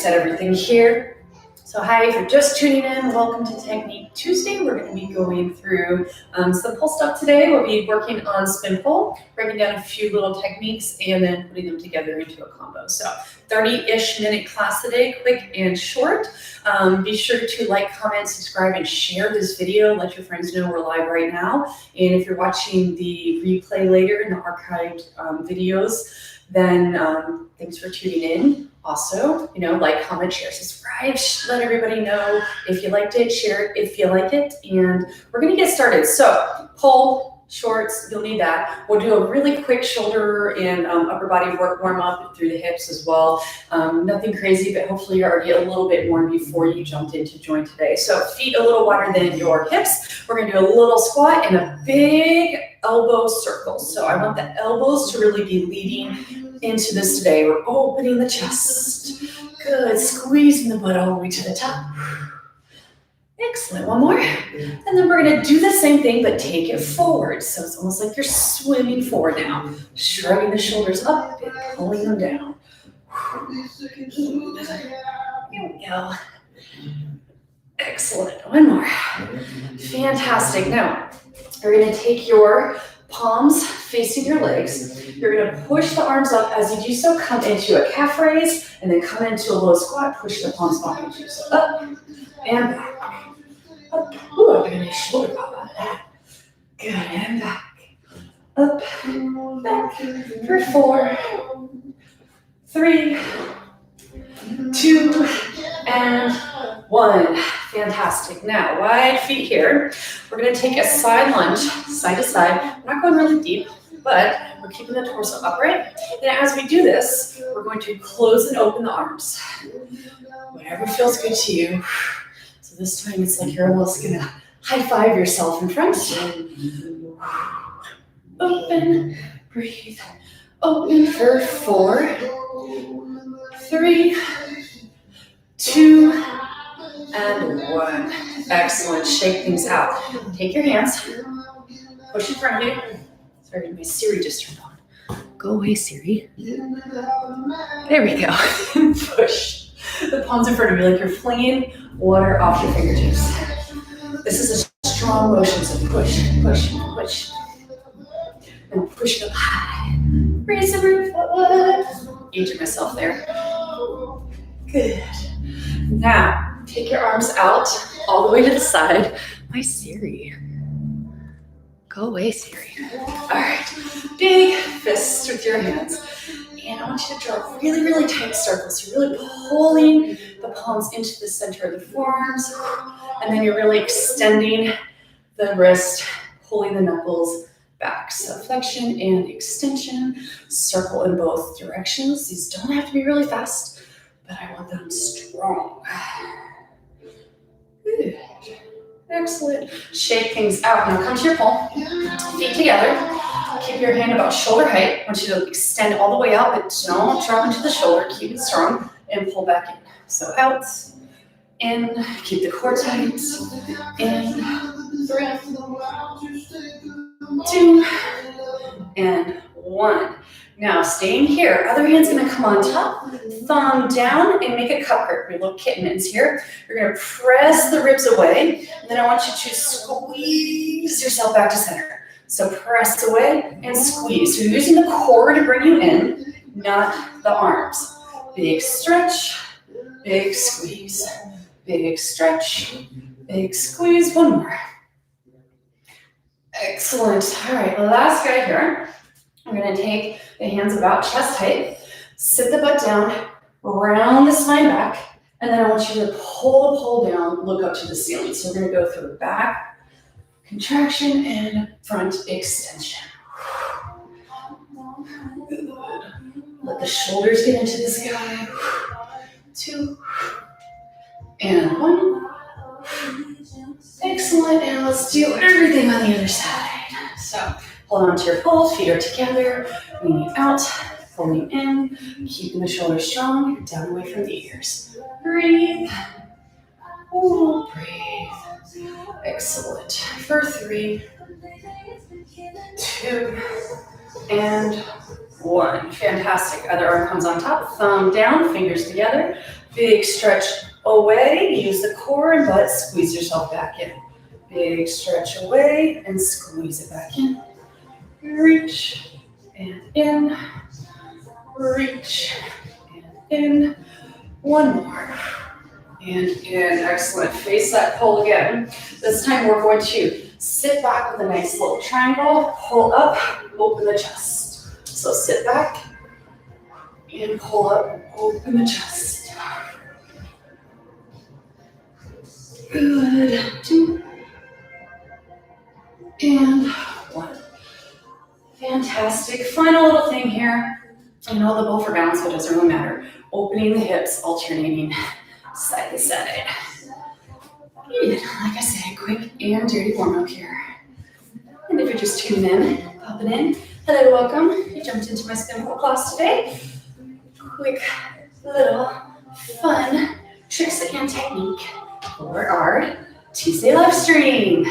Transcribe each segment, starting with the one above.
reset everything here. So hi, if you're just tuning in, welcome to Technique Tuesday. We're going to be going through some pole stuff today. We'll be working on spin pole, breaking down a few little techniques, and then putting them together into a combo. So 30-ish minute class today, quick and short. Be sure to like, comment, subscribe, and share this video. Let your friends know we're live right now. And if you're watching the replay later in the archived videos, then thanks for tuning in. Also, like, comment, share, subscribe, let everybody know if you liked it, share it if you like it, and we're gonna get started. So, pole, shorts, you'll need that. We'll do a really quick shoulder and upper body work warm up through the hips as well. Nothing crazy, but hopefully you're already a little bit warm before you jumped in to join today. So feet a little wider than your hips. We're gonna do a little squat and a big elbow circle. So I want the elbows to really be leading into this today. We're opening the chest. Good, squeezing the butt all the way to the top. Excellent, one more. And then we're gonna do the same thing, but take it forward. So it's almost like you're swimming forward now. Shrugging the shoulders up and pulling them down. Here we go. Excellent, one more. Fantastic. Now, you're gonna take your palms facing your legs. You're gonna push the arms up. As you do so, come into a calf raise, and then come into a low squat, push the palms behind you. So up and back. Up. Ooh, I'm gonna shoulder pop out of that. Good, and back. Up, back. For 4, 3, 2, and 1. Fantastic. Now, wide feet here. We're going to take a side lunge, side to side. We're not going really deep, but we're keeping the torso upright. And as we do this, we're going to close and open the arms. Whatever feels good to you. So this time it's like you're almost going to high five yourself in front. Open, breathe. Open for 4, 3, 2, and 1. Excellent. Shake things out. Take your hands, push in front of you. Sorry, my Siri just turned on. Go away, Siri. There we go. Push the palms in front of you like you're flinging water off your fingertips. This is a strong motion, so push, push, push. And push it up high. Raise the roof forward. Aging myself there. Good. Now, take your arms out all the way to the side. My Siri. Go away, Siri. All right. Big fists with your hands. And I want you to draw really, really tight circles. You're really pulling the palms into the center of the forearms. And then you're really extending the wrist, pulling the knuckles back. So flexion and extension. Circle in both directions. These don't have to be really fast, but I want them strong. Good. Excellent. Shake things out. Now come to your pole. Feet together. Keep your hand about shoulder height. I want you to extend all the way out, but don't drop into the shoulder. Keep it strong and pull back in. So out, in, keep the core tight. In, 3, 2, and 1. Now, staying here, other hand's gonna come on top, thumb down, and make a cup grip. Your little kittens here. You're gonna press the ribs away, and then I want you to squeeze yourself back to center. So press away and squeeze. So you're using the core to bring you in, not the arms. Big stretch, big squeeze. Big stretch, big squeeze. One more. Excellent. All right, last guy here. I'm gonna take the hands about chest height, sit the butt down, round the spine back, and then I want you to pull the pole down, look up to the ceiling. So we're gonna go through back contraction and front extension. Good. Let the shoulders get into the sky. 2, and 1. Excellent, and let's do everything on the other side. So hold on to your pole, feet are together, leaning out, pulling in, keeping the shoulders strong, down away from the ears. Breathe. Ooh, breathe. Excellent. For 3, 2, and 1. Fantastic. Other arm comes on top, thumb down, fingers together. Big stretch away. Use the core and butt. Squeeze yourself back in. Big stretch away and squeeze it back in. Reach and in. Reach and in. One more. And in. Excellent. Face that pull again. This time we're going to sit back with a nice little triangle. Pull up. Open the chest. So sit back and pull up. Open the chest. Good. 2 and 1. Fantastic. Final little thing here. I know the both are down, so it doesn't really matter. Opening the hips, alternating side to side. Good. Like I said, quick and dirty warm up here. And if you're just tuning in, pop it in. Hello, welcome. You jumped into my spin pole class today. Quick little fun tricks and technique for our Tuesday live stream.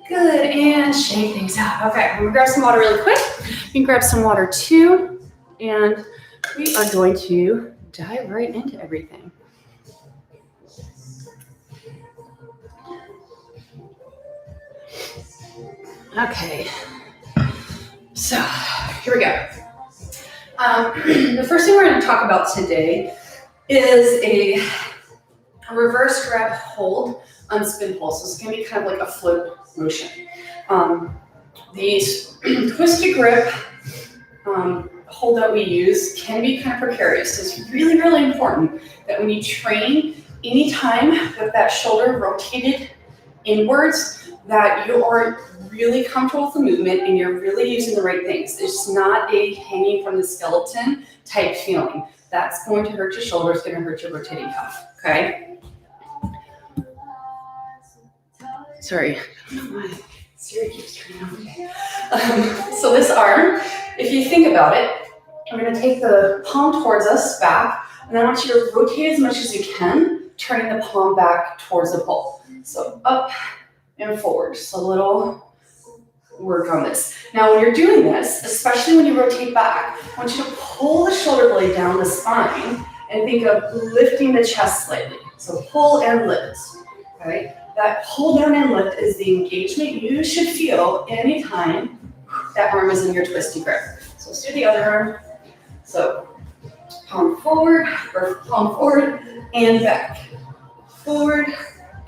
Good, and shake things out. Okay, I'm gonna grab some water really quick. You can grab some water too, and we are going to dive right into everything. Okay, so here we go. The first thing we're going to talk about today is a reverse grab hold on spin pole. So it's going to be kind of like a float motion. These twisted grip hold that we use can be kind of precarious. So it's really, really important that when you train, anytime with that shoulder rotated inwards, that you are really comfortable with the movement and you're really using the right things. It's not a hanging from the skeleton type feeling. That's going to hurt your shoulder. It's going to hurt your rotating cuff. Okay? Sorry. My Siri keeps turning on. So this arm, if you think about it, I'm going to take the palm towards us back, and I want you to rotate as much as you can, turning the palm back towards the pole. So up and forward. So a little work on this. Now when you're doing this, especially when you rotate back, I want you to pull the shoulder blade down the spine and think of lifting the chest slightly. So pull and lift. Okay? That pull down and lift is the engagement you should feel anytime that arm is in your twisty grip. So let's do the other arm. So palm forward and back. Forward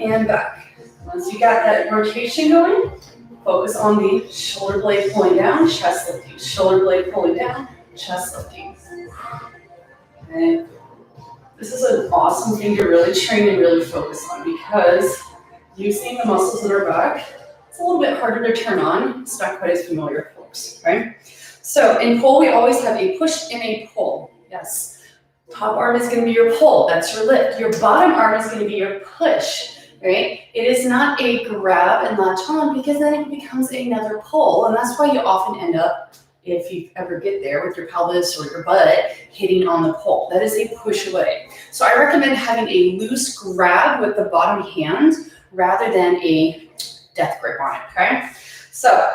and back. Once you got that rotation going, focus on the shoulder blade pulling down, chest lifting. Shoulder blade pulling down, chest lifting. Okay. This is an awesome thing to really train and really focus on because using the muscles in our back, it's a little bit harder to turn on. It's not quite as familiar for folks, right? So in pull, we always have a push and a pull. Yes. Top arm is going to be your pull. That's your lift. Your bottom arm is going to be your push. Right? It is not a grab and latch on because then it becomes another pull. And that's why you often end up, if you ever get there with your pelvis or your butt, hitting on the pole. That is a push away. So I recommend having a loose grab with the bottom hand rather than a death grip on it, okay? So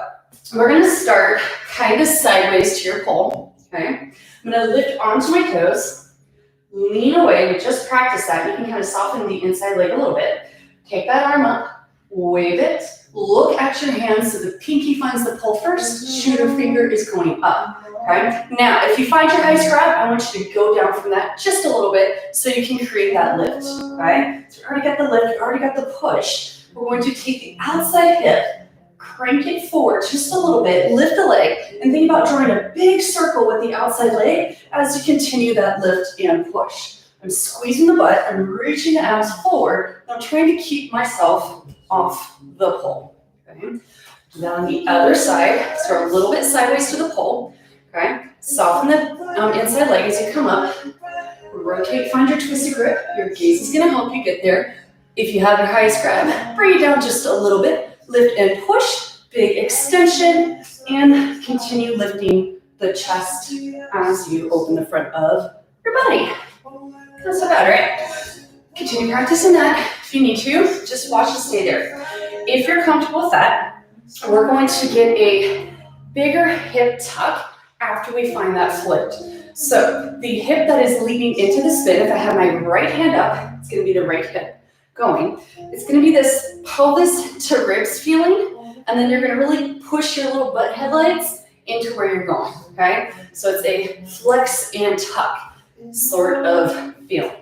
we're gonna start kind of sideways to your pole, okay? I'm gonna lift onto my toes, lean away. We just practiced that. You can kind of soften the inside leg a little bit. Take that arm up, wave it, look at your hands so the pinky finds the pole first, shoulder finger is going up, okay? Now, if you find your highest grab, I want you to go down from that just a little bit so you can create that lift, okay? So we already got the lift, we already got the push. We're going to take the outside hip, crank it forward just a little bit, lift the leg, and think about drawing a big circle with the outside leg as you continue that lift and push. I'm squeezing the butt, I'm reaching the abs forward, and I'm trying to keep myself off the pole, okay? Do that on the other side, start a little bit sideways to the pole, okay? Soften the inside leg as you come up, rotate, find your twisted grip, your gaze is gonna help you get there. If you have your highest grab, bring it down just a little bit, lift and push, big extension, and continue lifting the chest as you open the front of your body. Not so bad, right? Continue practicing that. If you need to, just watch and stay there. If you're comfortable with that, we're going to get a bigger hip tuck after we find that flipped. So the hip that is leading into the spin, if I have my right hand up, it's going to be the right hip going. It's going to be this pelvis to ribs feeling, and then you're going to really push your little butt headlights into where you're going, okay? So it's a flex and tuck sort of feeling.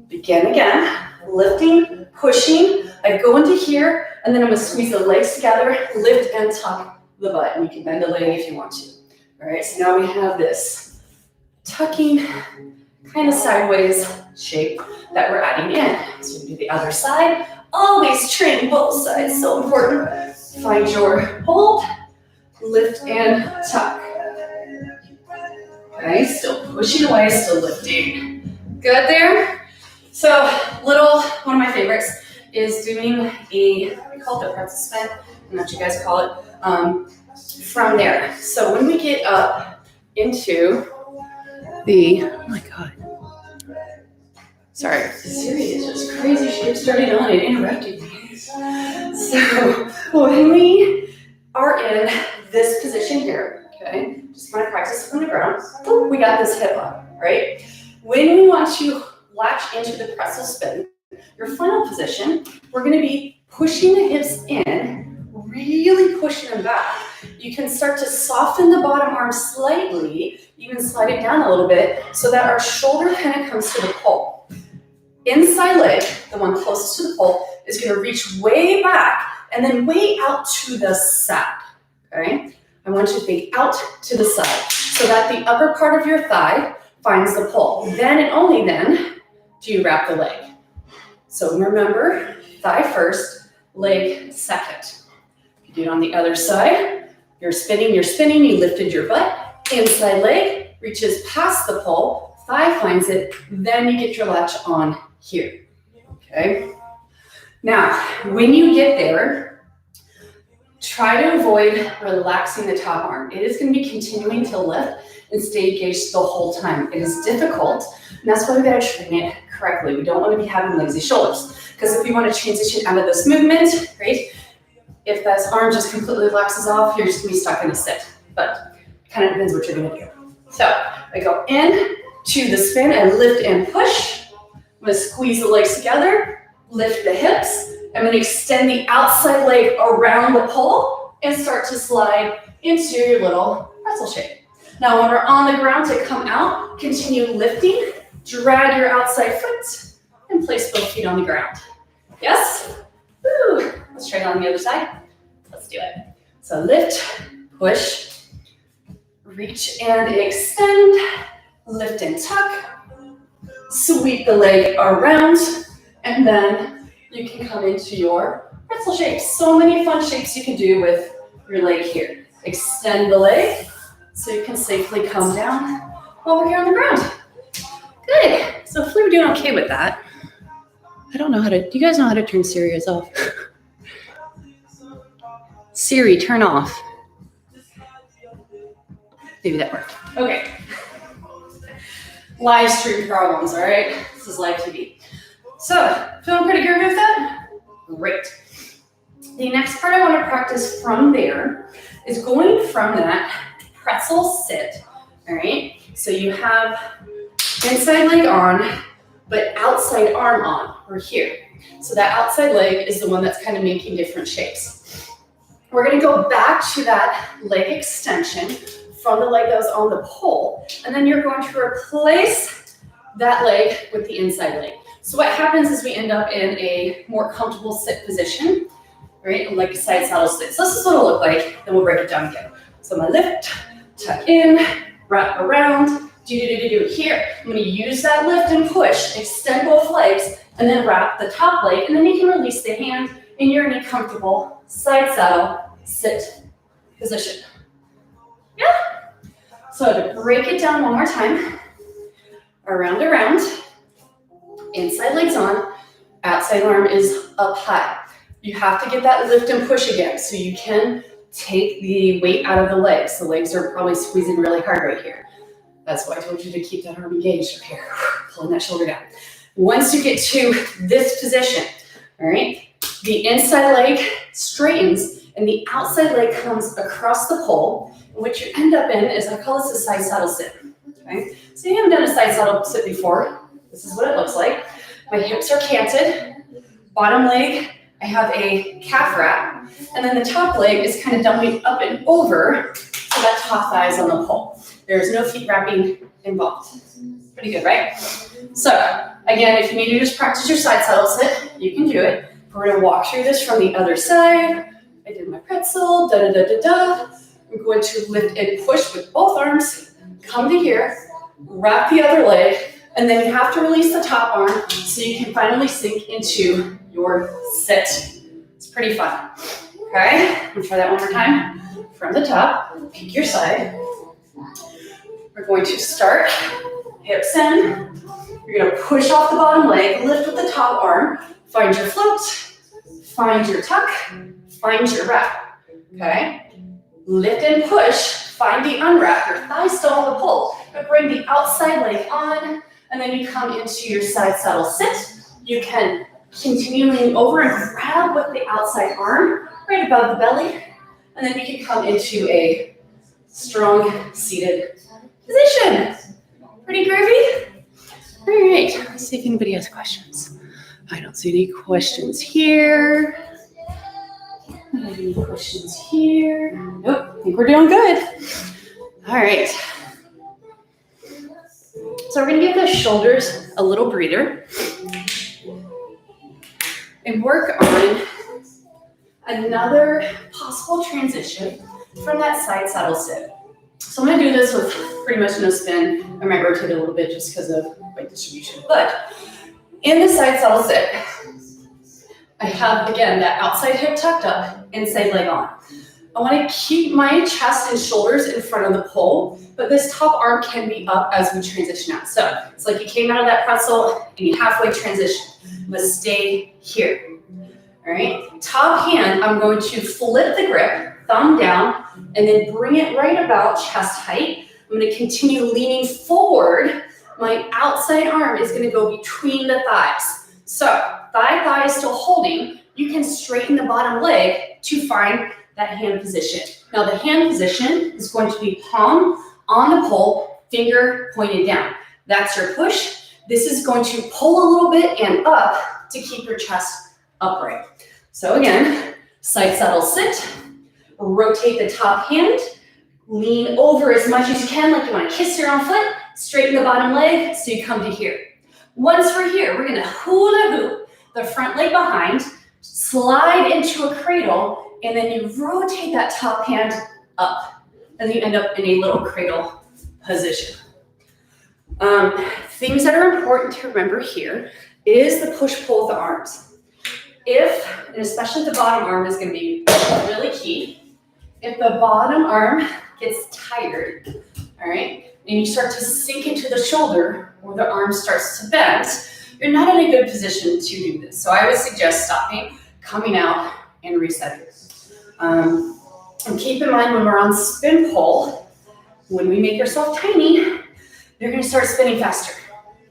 Begin again, lifting, pushing. I go into here, and then I'm going to squeeze the legs together, lift and tuck the butt. And you can bend the leg if you want to. All right, so now we have this tucking kind of sideways shape that we're adding in. So we do the other side. Always train both sides, so important. Find your hold, lift and tuck. Okay, still pushing away, still lifting. Good there? So one of my favorites is doing we call it a pretzel spin, and that's what you guys call it, from there. So when we get up into oh my God. Sorry, Siri is just crazy. She started on and interrupted me. So when we are in this position here, okay, just want to practice from the ground. Oh, we got this hip up, right? When we want to latch into the pretzel spin, your final position, we're going to be pushing the hips in, really pushing them back. You can start to soften the bottom arm slightly, even slide it down a little bit so that our shoulder kind of comes to the pole. Inside leg, the one closest to the pole, is going to reach way back and then way out to the side, okay? I want you to think out to the side so that the upper part of your thigh finds the pole. Then and only then do you wrap the leg. So remember, thigh first, leg second. If you do it on the other side, you're spinning, you lifted your butt, inside leg reaches past the pole, thigh finds it, then you get your latch on here, okay? Now, when you get there, try to avoid relaxing the top arm. It is going to be continuing to lift and stay engaged the whole time. It is difficult, and that's why we got to train it correctly. We don't want to be having lazy shoulders, because if you want to transition out of this movement, right? If that arm just completely relaxes off, you're just going to be stuck in a sit. But it kind of depends what you're going to do. So I go in to the spin and lift and push. I'm going to squeeze the legs together, lift the hips. I'm going to extend the outside leg around the pole and start to slide into your little pretzel shape. Now when we're on the ground to come out, continue lifting, drag your outside foot, and place both feet on the ground. Yes? Woo. Let's try it on the other side. Let's do it. So lift, push, reach and extend, lift and tuck, sweep the leg around, and then you can come into your pretzel shape. So many fun shapes you can do with your leg here. Extend the leg so you can safely come down while we're here on the ground. Good. So hopefully we're doing okay with that. I don't know how to, do you guys know how to turn Siri off? Siri, turn off. Maybe that worked. Okay. Live stream problems, all right? This is live TV. So, feeling pretty good with that? Great. The next part I want to practice from there is going from that pretzel sit, all right? So you have inside leg on, but outside arm on, or here. So that outside leg is the one that's kind of making different shapes. We're going to go back to that leg extension from the leg that was on the pole, and then you're going to replace that leg with the inside leg. So what happens is we end up in a more comfortable sit position, right? Like a side saddle sit. So this is what it'll look like, then we'll break it down again. So I'm gonna lift, tuck in, wrap around, do here. I'm gonna use that lift and push, extend both legs, and then wrap the top leg, and then you can release the hand, and you're in a comfortable side saddle sit position. Yeah? So to break it down one more time, around, inside leg's on, outside arm is up high. You have to get that lift and push again, so you can take the weight out of the legs. The legs are probably squeezing really hard right here. That's why I told you to keep that arm engaged right here, pulling that shoulder down. Once you get to this position, all right, the inside leg straightens and the outside leg comes across the pole. And what you end up in is, I call this a side saddle sit. Okay, so you haven't done a side saddle sit before. This is what it looks like. My hips are canted, bottom leg, I have a calf wrap, and then the top leg is kind of dumping up and over so that top thigh is on the pole. There's no feet wrapping involved. Pretty good, right? So, again, if you need to just practice your side saddle sit, you can do it. We're gonna walk through this from the other side. I did my pretzel, da-da-da-da-da. I'm going to lift and push with both arms, come to here, wrap the other leg, and then you have to release the top arm so you can finally sink into your sit. It's pretty fun, okay? I'm gonna try that one more time. From the top, pick your side. We're going to start, hips in. You're gonna push off the bottom leg, lift with the top arm, find your float, find your tuck, find your wrap, okay? Lift and push, find the unwrap, your thighs still on the pole, but bring the outside leg on, and then you come into your side saddle sit. You can continue leaning over and grab with the outside arm right above the belly, and then you can come into a strong seated position. Pretty groovy? All right, let's see if anybody has questions. I don't see any questions here. Any questions here? Nope, I think we're doing good. All right. So we're gonna give the shoulders a little breather and work on another possible transition from that side saddle sit. So I'm gonna do this with pretty much no spin. I might rotate a little bit just because of weight distribution. But in the side saddle sit, I have, again, that outside hip tucked up, inside leg on. I wanna keep my chest and shoulders in front of the pole, but this top arm can be up as we transition out. So it's like you came out of that pretzel and you halfway transition. But stay here, all right? Top hand, I'm going to flip the grip, thumb down, and then bring it right about chest height. I'm gonna continue leaning forward. My outside arm is gonna go between the thighs. So thigh is still holding. You can straighten the bottom leg to find that hand position. Now the hand position is going to be palm on the pole, finger pointed down. That's your push. This is going to pull a little bit and up to keep your chest upright. So again, side saddle sit, rotate the top hand, lean over as much as you can like you want to kiss your own foot, straighten the bottom leg so you come to here. Once we're here, we're gonna hula hoop the front leg behind, slide into a cradle, and then you rotate that top hand up, and then you end up in a little cradle position. Things that are important to remember here is the push-pull of the arms. If, and especially the bottom arm is gonna be really key, if the bottom arm gets tired, all right, and you start to sink into the shoulder or the arm starts to bend, you're not in a good position to do this. So I would suggest stopping, coming out, and resetting. And keep in mind when we're on spin pull, when we make ourselves tiny, you're gonna start spinning faster,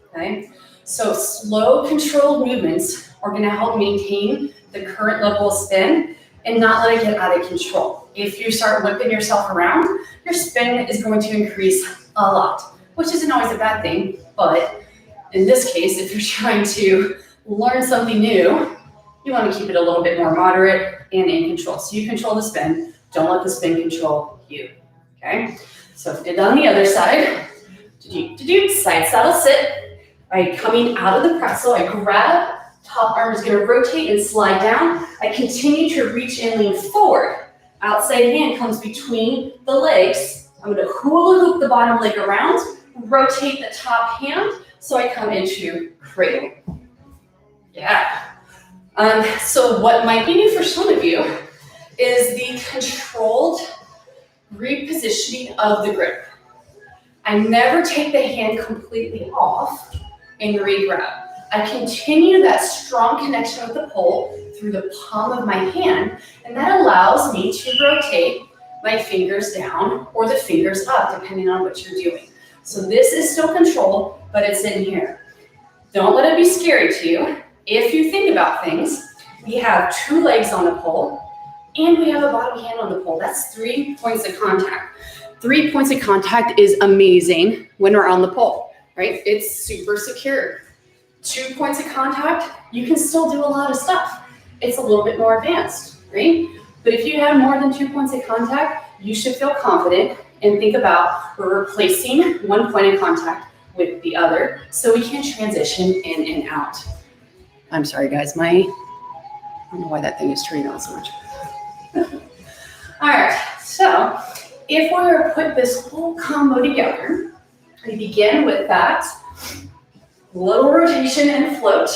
okay? So slow, controlled movements are gonna help maintain the current level of spin and not let it get out of control. If you start whipping yourself around, your spin is going to increase a lot, which isn't always a bad thing, but in this case, if you're trying to learn something new, you want to keep it a little bit more moderate and in control. So you control the spin, don't let the spin control you, okay? So if we did that on the other side, side saddle sit, by coming out of the pretzel, I grab, top arm is gonna rotate and slide down. I continue to reach and lean forward. Outside hand comes between the legs. I'm gonna hula hoop the bottom leg around, rotate the top hand, so I come into cradle. Yeah. So what might be new for some of you is the controlled repositioning of the grip. I never take the hand completely off and re-grab. I continue that strong connection with the pole through the palm of my hand, and that allows me to rotate my fingers down or the fingers up, depending on what you're doing. So this is still controlled, but it's in here. Don't let it be scary to you. If you think about things, we have two legs on the pole, and we have a bottom hand on the pole. That's 3 points of contact. 3 points of contact is amazing when we're on the pole, right? It's super secure. 2 points of contact, you can still do a lot of stuff. It's a little bit more advanced, right? But if you have more than 2 points of contact, you should feel confident and think about we're replacing 1 point of contact with the other so we can transition in and out. I'm sorry, guys. I don't know why that thing is turning on so much. All right, so if we were to put this whole combo together, we begin with that little rotation and float,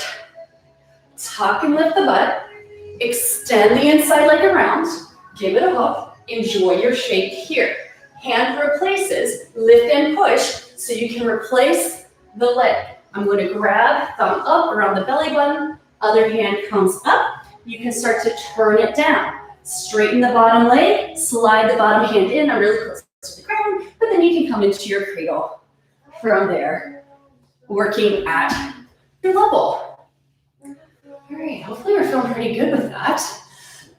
tuck and lift the butt, extend the inside leg around, give it a hook, enjoy your shape here. Hand replaces, lift and push, so you can replace the leg. I'm going to grab thumb up around the belly button, other hand comes up, you can start to turn it down. Straighten the bottom leg, slide the bottom hand in, I'm really close to the ground, but then you can come into your cradle from there, working at your level. All right, hopefully we're feeling pretty good with that.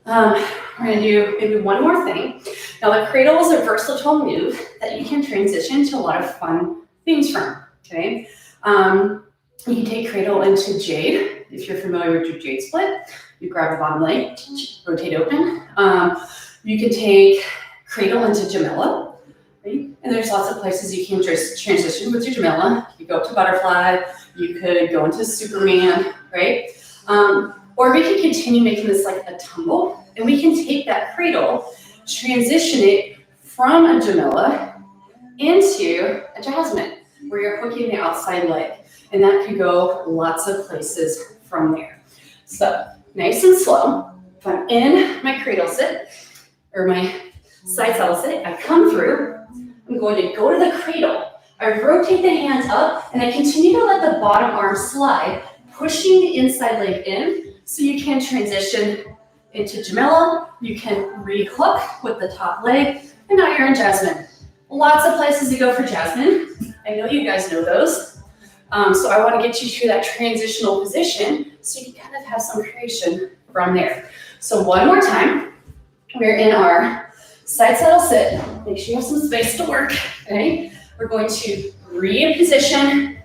We're gonna do maybe one more thing. Now the cradle is a versatile move that you can transition to a lot of fun things from, okay? You can take cradle into jade. If you're familiar with your jade split, you grab the bottom leg, rotate open. You can take cradle into Jamila, right? And there's lots of places you can just transition with your Jamila. You go up to butterfly, you could go into Superman, right? Or we can continue making this like a tumble, and we can take that cradle, transition it from a Jamila into a Jasmine, where you're hooking the outside leg. And that can go lots of places from there. So nice and slow. If I'm in my cradle sit, or my side saddle sit, I come through, I'm going to go to the cradle. I rotate the hands up, and I continue to let the bottom arm slide, pushing the inside leg in, so you can transition into Jamila. You can re-hook with the top leg, and now you're in Jasmine. Lots of places to go for Jasmine. I know you guys know those. So I want to get you to that transitional position so you can kind of have some creation from there. So one more time, we're in our side saddle sit. Make sure you have some space to work, okay? We're going to reposition,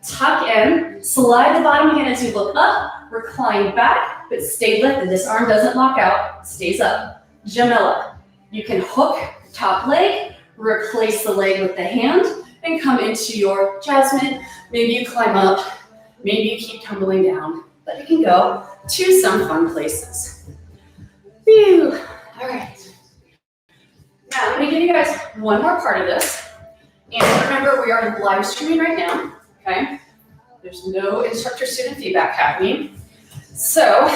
tuck in, slide the bottom hand as you look up, recline back, but stay lifted. This arm doesn't lock out, stays up. Jamila, you can hook top leg, replace the leg with the hand, and come into your Jasmine. Maybe you climb up, maybe you keep tumbling down, but you can go to some fun places. Whew. All right. Now I'm gonna give you guys one more part of this. And remember, we are live streaming right now, okay? There's no instructor-student feedback happening. So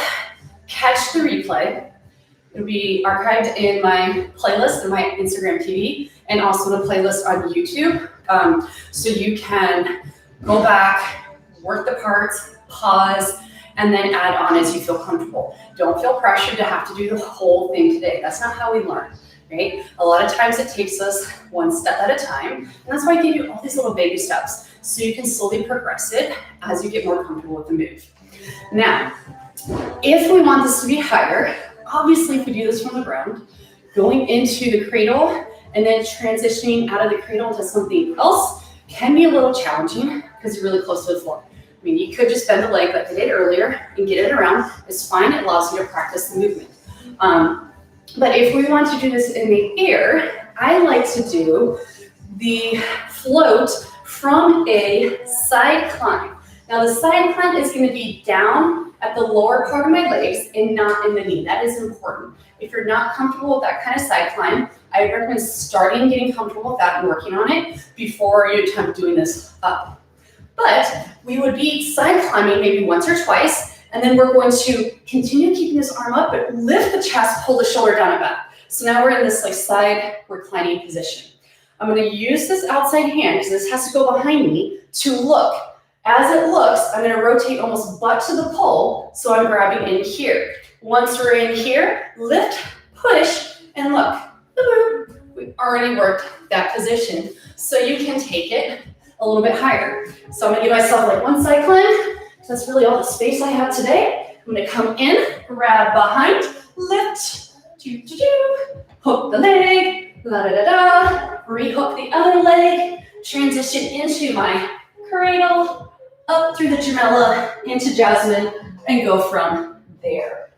catch the replay. It'll be archived in my playlist in my Instagram TV, and also the playlist on YouTube. So you can go back, work the parts, pause, and then add on as you feel comfortable. Don't feel pressured to have to do the whole thing today. That's not how we learn, right? A lot of times it takes us one step at a time, and that's why I give you all these little baby steps, so you can slowly progress it as you get more comfortable with the move. Now, if we want this to be higher, obviously if we do this from the ground, going into the cradle and then transitioning out of the cradle into something else can be a little challenging because you're really close to the floor. I mean, you could just bend the leg like I did earlier and get it around. It's fine, it allows you to practice the movement. But if we want to do this in the air, I like to do the float from a side climb. Now the side climb is going to be down at the lower part of my legs and not in the knee. That is important. If you're not comfortable with that kind of side climb, I recommend starting getting comfortable with that and working on it before you attempt doing this up. But we would be side climbing maybe once or twice, and then we're going to continue keeping this arm up, but lift the chest, pull the shoulder down and back. So now we're in this like side reclining position. I'm going to use this outside hand, because this has to go behind me, to look. As it looks, I'm going to rotate almost butt to the pole, so I'm grabbing in here. Once we're in here, lift, push, and look. We've already worked that position, so you can take it a little bit higher. So I'm going to give myself like one side climb. That's really all the space I have today. I'm going to come in, grab behind, lift, hook the leg, La da da da. Rehook the other leg. Transition into my cradle, up through the gemella, into Jasmine, and go from there.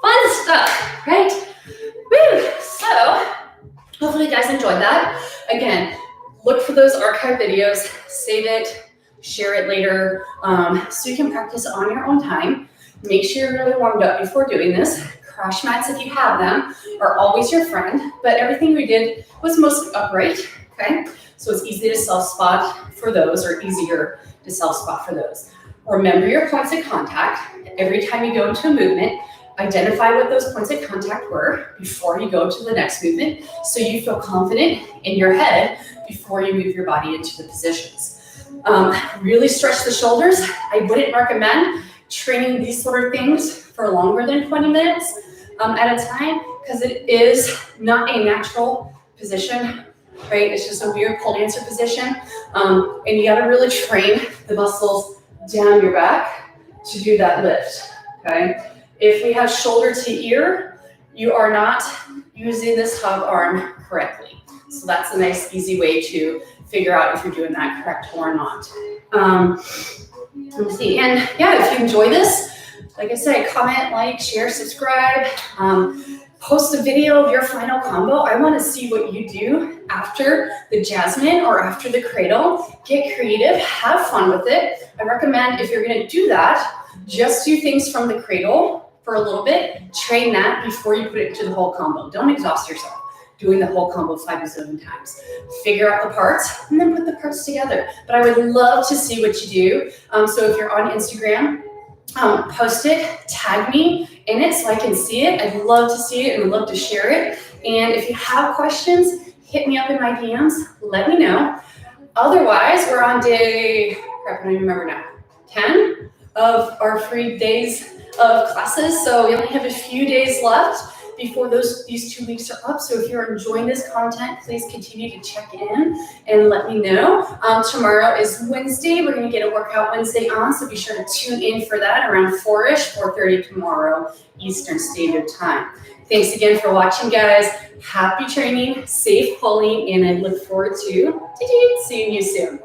Fun stuff, right? Woo! So, hopefully you guys enjoyed that. Again, look for those archive videos, save it, share it later, so you can practice on your own time. Make sure you're really warmed up before doing this. Crash mats, if you have them, are always your friend, but everything we did was mostly upright, okay? So it's easy to self-spot for those, or easier to self-spot for those. Remember your points of contact. Every time you go into a movement, identify what those points of contact were before you go to the next movement, so you feel confident in your head before you move your body into the positions. Really stretch the shoulders. I wouldn't recommend training these sort of things for longer than 20 minutes at a time, because it is not a natural position, right? It's just a weird pole dancer position. And you gotta really train the muscles down your back to do that lift, okay? If we have shoulder to ear, you are not using this top arm correctly. So that's a nice, easy way to figure out if you're doing that correct or not. Let me see, and yeah, if you enjoy this, like I said, comment, like, share, subscribe, post a video of your final combo. I want to see what you do after the Jasmine or after the cradle. Get creative, have fun with it. I recommend, if you're going to do that, just do things from the cradle for a little bit. Train that before you put it into the whole combo. Don't exhaust yourself doing the whole combo 5 to 7 times. Figure out the parts and then put the parts together. But I would love to see what you do. So if you're on Instagram, post it, tag me in it so I can see it. I'd love to see it and I'd love to share it. And if you have questions, hit me up in my DMs, let me know. Otherwise, we're on day, crap, I don't even remember now, 10 of our free days of classes. So we only have a few days left before these 2 weeks are up. So if you're enjoying this content, please continue to check in and let me know. Tomorrow is Wednesday. We're gonna get a workout Wednesday on, so be sure to tune in for that around 4-ish, 4:30 tomorrow, Eastern Standard Time. Thanks again for watching, guys. Happy training, safe pulling, and I look forward to seeing you soon.